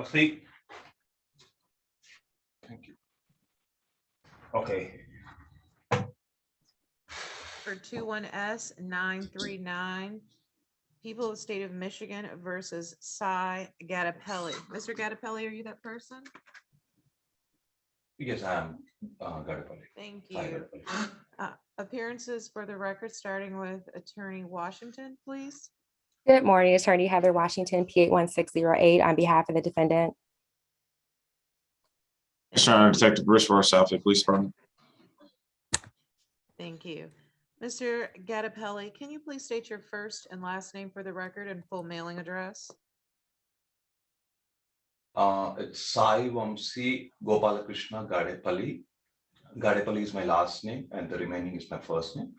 a seat. Thank you. Okay. For 21S939, people of the state of Michigan versus Cy Gattapelli. Mr. Gattapelli, are you that person? Yes, I am Gadapalli. Thank Sai you. Gadapalli. Appearances for the record, starting with Attorney Washington, please. Good morning, Attorney Heather Washington, P81608, on behalf of the defendant. Detective Bruce for Southfield Police Department. Thank you. Mr. Gattapelli, can you please state your first and last name for the record and full mailing address? It's Sai Vamsi Gopalakrishna Gadapalli. Gadapalli is my last name, and the remaining is my first name.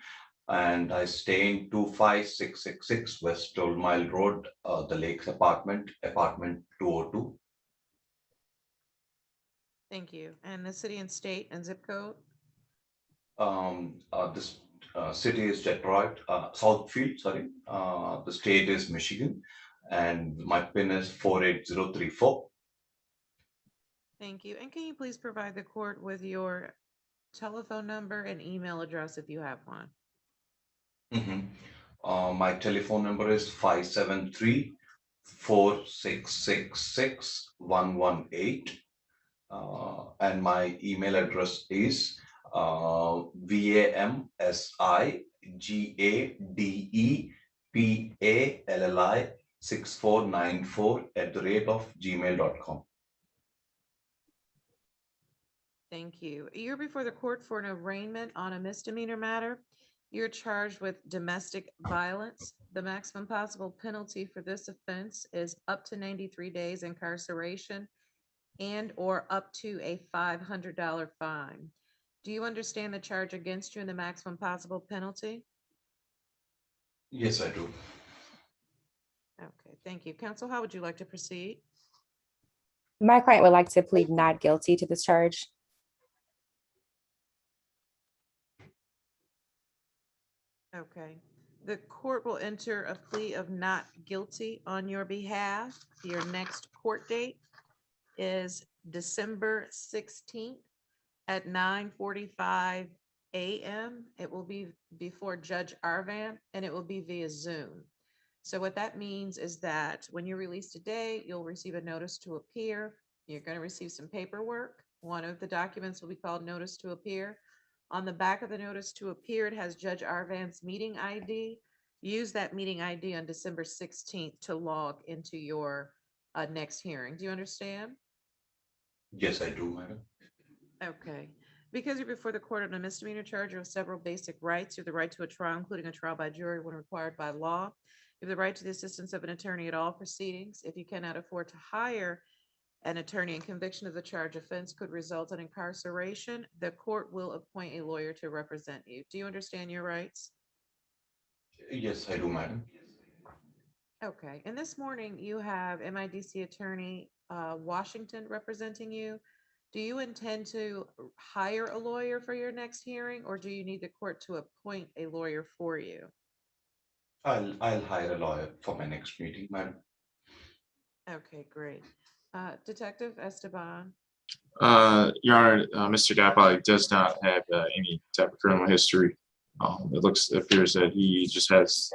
And I stay in 25666 West 12 Mile Road, the Lakes apartment 202. Thank you. And the city and state and zip code? This city is Detroit, Southfield, sorry. The state is Michigan, and my PIN is 48034. Thank you. And can you please provide the court with your telephone number and email address if you have one? My telephone number is 573-4666-118. And my email address is VAMSIGADEPALLI6494@gmail.com. Thank you. You're before the court for an arraignment on a misdemeanor matter. You're charged with domestic violence. The maximum possible penalty for this offense is up to 93 days incarceration and or up to a $500 fine. Do you understand the charge against you and the maximum possible penalty? Yes, I do. Okay, thank you. Counsel, how would you like to proceed? My client would like to plead not guilty to this charge. Okay, the court will enter a plea of not guilty on your behalf. Your next court date is December 16th at 9:45 a.m. It will be before Judge Arvan, and it will be via Zoom. So what that means is that when you're released today, you'll receive a notice to appear. You're going to receive some paperwork. One of the documents will be called notice to appear. On the back of the notice to appear, it has Judge Arvan's meeting ID. Use that meeting ID on December 16th to log into your next hearing. Do you understand? Yes, I do, madam. Okay. Because you're before the court on a misdemeanor charge, you have several basic rights. You have the right to a trial, including a trial by jury when required by law. You have the right to the assistance of an attorney at all proceedings. If you cannot afford to hire an attorney and conviction of the charge offense could result in incarceration, the court will appoint a lawyer to represent you. Do you understand your rights? Yes, I do, madam. Okay. And this morning you have MIDC attorney Washington representing you. Do you intend to hire a lawyer for your next hearing, or do you need the court to appoint a lawyer for you? I'll hire a lawyer for my next meeting, madam. Okay, great. Detective Esteban. Your Honor, Mr. Gattapalli does not have any type of criminal history. It appears that he just has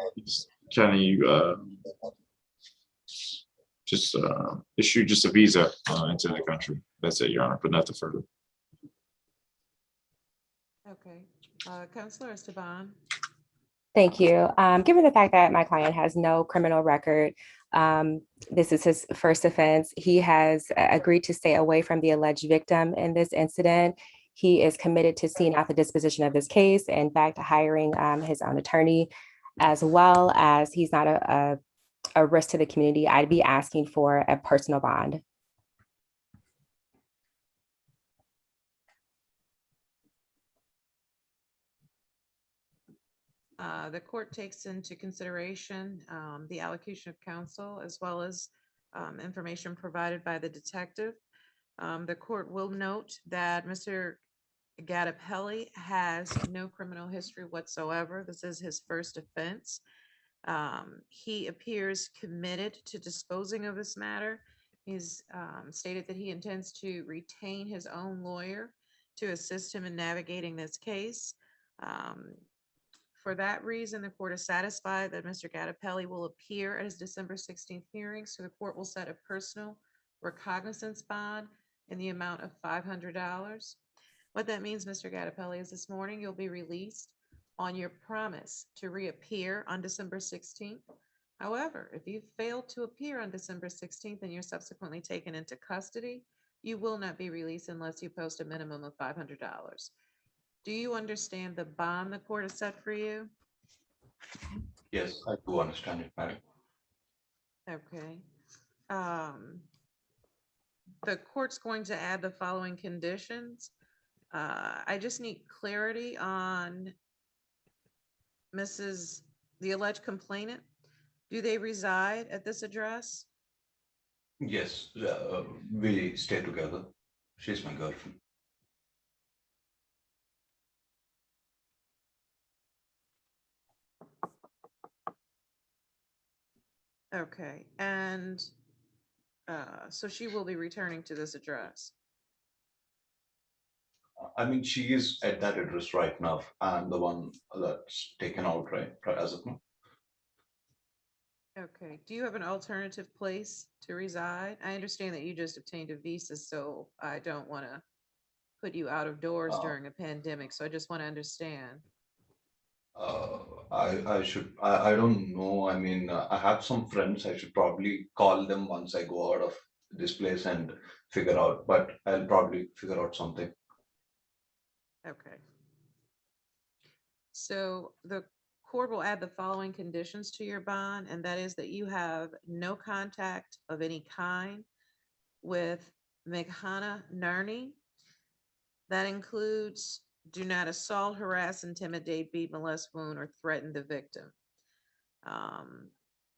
issued just a visa into the country. That's it, Your Honor, but nothing further. Okay. Counselor Esteban. Thank you. Given the fact that my client has no criminal record, this is his first offense. He has agreed to stay away from the alleged victim in this incident. He is committed to seeing out the disposition of this case, in fact, hiring his own attorney, as well as he's not a risk to the community. I'd be asking for a personal bond. The court takes into consideration the allocation of counsel as well as information provided by the detective. The court will note that Mr. Gattapelli has no criminal history whatsoever. This is his first offense. He appears committed to disposing of this matter. He's stated that he intends to retain his own lawyer to assist him in navigating this case. Um, For that reason, the court is satisfied that Mr. Gattapelli will appear at his December 16th hearing, so the court will set a personal recognizance bond in the amount of $500. What that means, Mr. Gattapelli, is this morning you'll be released on your promise to reappear on December 16th. However, if you fail to appear on December 16th and you're subsequently taken into custody, you will not be released unless you post a minimum of $500. Do you understand the bond the court has set for you? Yes, I do understand it, madam. Okay. The court's going to add the following conditions. I just need clarity on the alleged complainant. Do they reside at this address? Yes, we stay together. She's my girlfriend. Okay, and so she will be returning to this address. I mean, she is at that address right now. I'm the one that's taken out right as of now. Okay, do you have an alternative place to reside? I understand that you just obtained a visa, so I don't want to put you out of doors Uh, during a pandemic, so I just want to understand. I don't know. I mean, I have some friends. I should probably call them once I go out of this place and figure out, but I'll probably figure out something. Okay. So the court will add the following conditions to your bond, and that is that you have no contact of any kind with Meghana Narni. That includes do not assault, harass, intimidate, beat, molest, wound, or threaten the victim.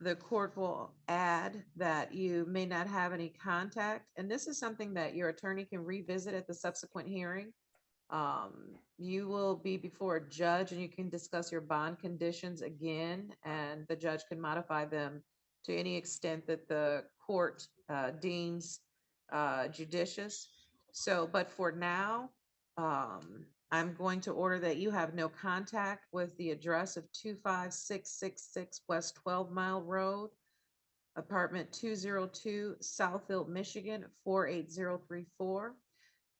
The court will add that you may not have any contact, and this is something that your attorney can revisit at the subsequent hearing. You will be before a judge and you can discuss your bond conditions again, and the judge can modify them to any extent that the court deems judicious. So, but for now, I'm going to order that you have no contact with the address of 25666 West 12 Mile Road, apartment 202, Southfield, Michigan, 48034.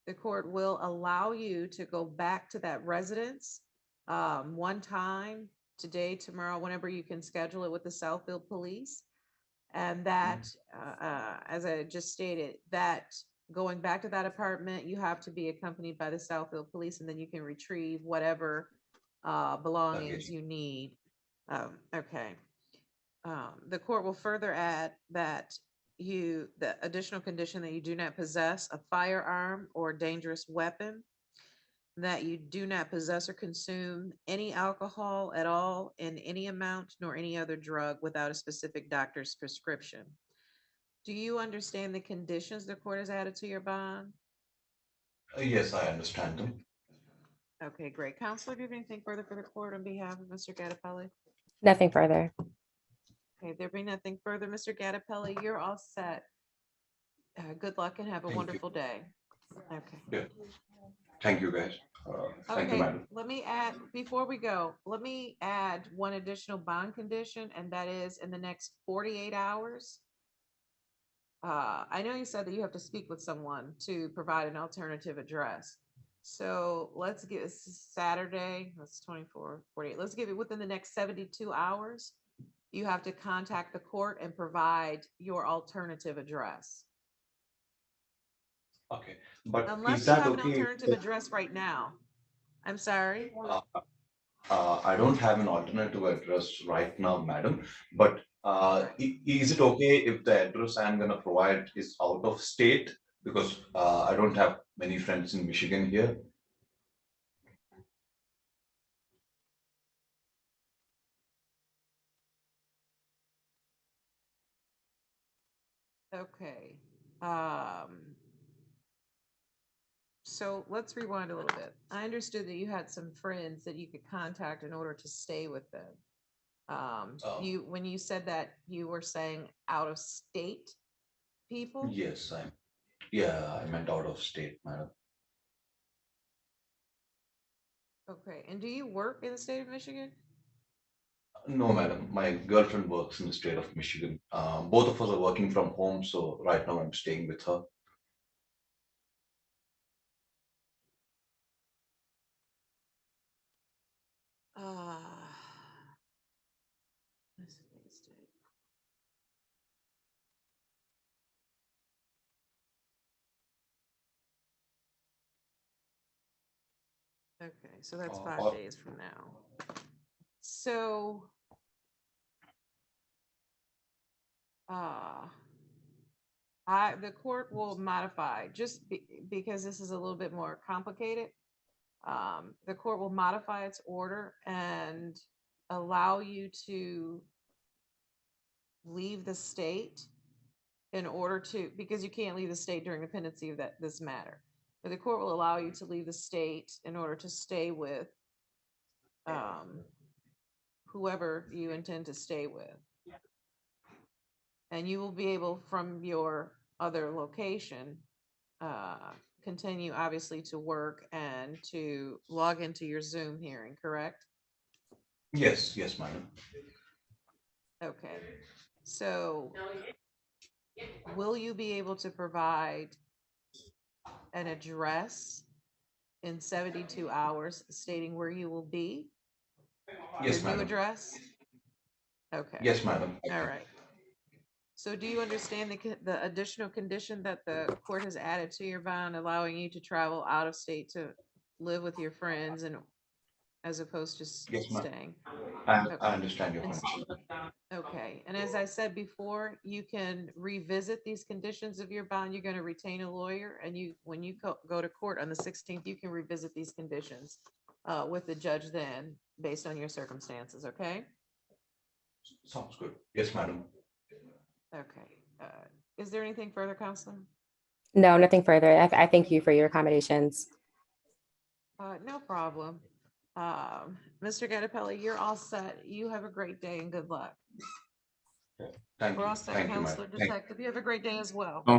The court will allow you to go back to that residence one time, today, tomorrow, whenever you can schedule it with the Southfield Police. And that, as I just stated, that going back to that apartment, you have to be accompanied by the Southfield Police, and then you can retrieve whatever belongings you need. Okay. The court will further add that the additional condition that you do not possess a firearm or dangerous weapon, that you do not possess or consume any alcohol at all in any amount, nor any other drug without a specific doctor's prescription. Do you understand the conditions the court has added to your bond? Yes, I understand them. Okay, great. Counselor, do you have anything further for the court on behalf of Mr. Gattapelli? Nothing further. Okay, there be nothing further. Mr. Gattapelli, you're all set. Good luck and have a Thank you. wonderful day. Okay. Yeah. Thank you, guys. Thank you, Okay, madam. let me add, before we go, let me add one additional bond condition, and that is in the next 48 hours. I know you said that you have to speak with someone to provide an alternative address. So let's get Saturday, that's 24, 48. Let's give it within the next 72 hours. You have to contact the court and provide your alternative address. Okay, but Unless is you that have an okay? alternative address right now. I'm sorry. I don't have an alternative address right now, madam, but is it okay if the address I'm gonna provide is out of state? Because I don't have many friends in Michigan here. Okay. So let's rewind a little bit. I understood that you had some friends that you could contact in order to stay with them. Oh. When you said that, you were saying out of state. people? Yes, yeah, I meant out of state, madam. Okay, and do you work in the state of Michigan? No, madam, my girlfriend works in the state of Michigan. Both of us are working from home, so right now I'm staying with her. Uh, let's see, state. Okay, so that's 5 days from now. So, uh, the court will modify, just because this is a little bit more complicated. The court will modify its order and allow you to leave the state in order to, because you can't leave the state during the pendency of this matter. But the court will allow you to leave the state in order to stay with whoever you intend to stay with. And you will be able, from your other location, continue obviously to work and to log into your Zoom hearing, correct? Yes, yes, madam. Okay, so will you be able to provide an address in 72 hours stating where you will be? Yes, Your new madam. address? Okay, Yes, madam. all right. So do you understand the additional condition that the court has added to your bond, allowing you to travel out of state to live with your friends and as opposed to Yes, ma'am. staying? I Okay. understand your And condition. Okay, and as I said before, you can revisit these conditions of your bond. You're gonna retain a lawyer, and when you go to court on the 16th, you can revisit these conditions with the judge then, based on your circumstances, okay? Sounds good. Yes, madam. Okay, is there anything further, Counselor? No, nothing further. I thank you for your accommodations. No problem. Mr. Gattapelli, you're all set. You have a great day and good luck. Thank We're you. all set, Thank you, madam. Counselor Detective. You have a great day as well. Okay.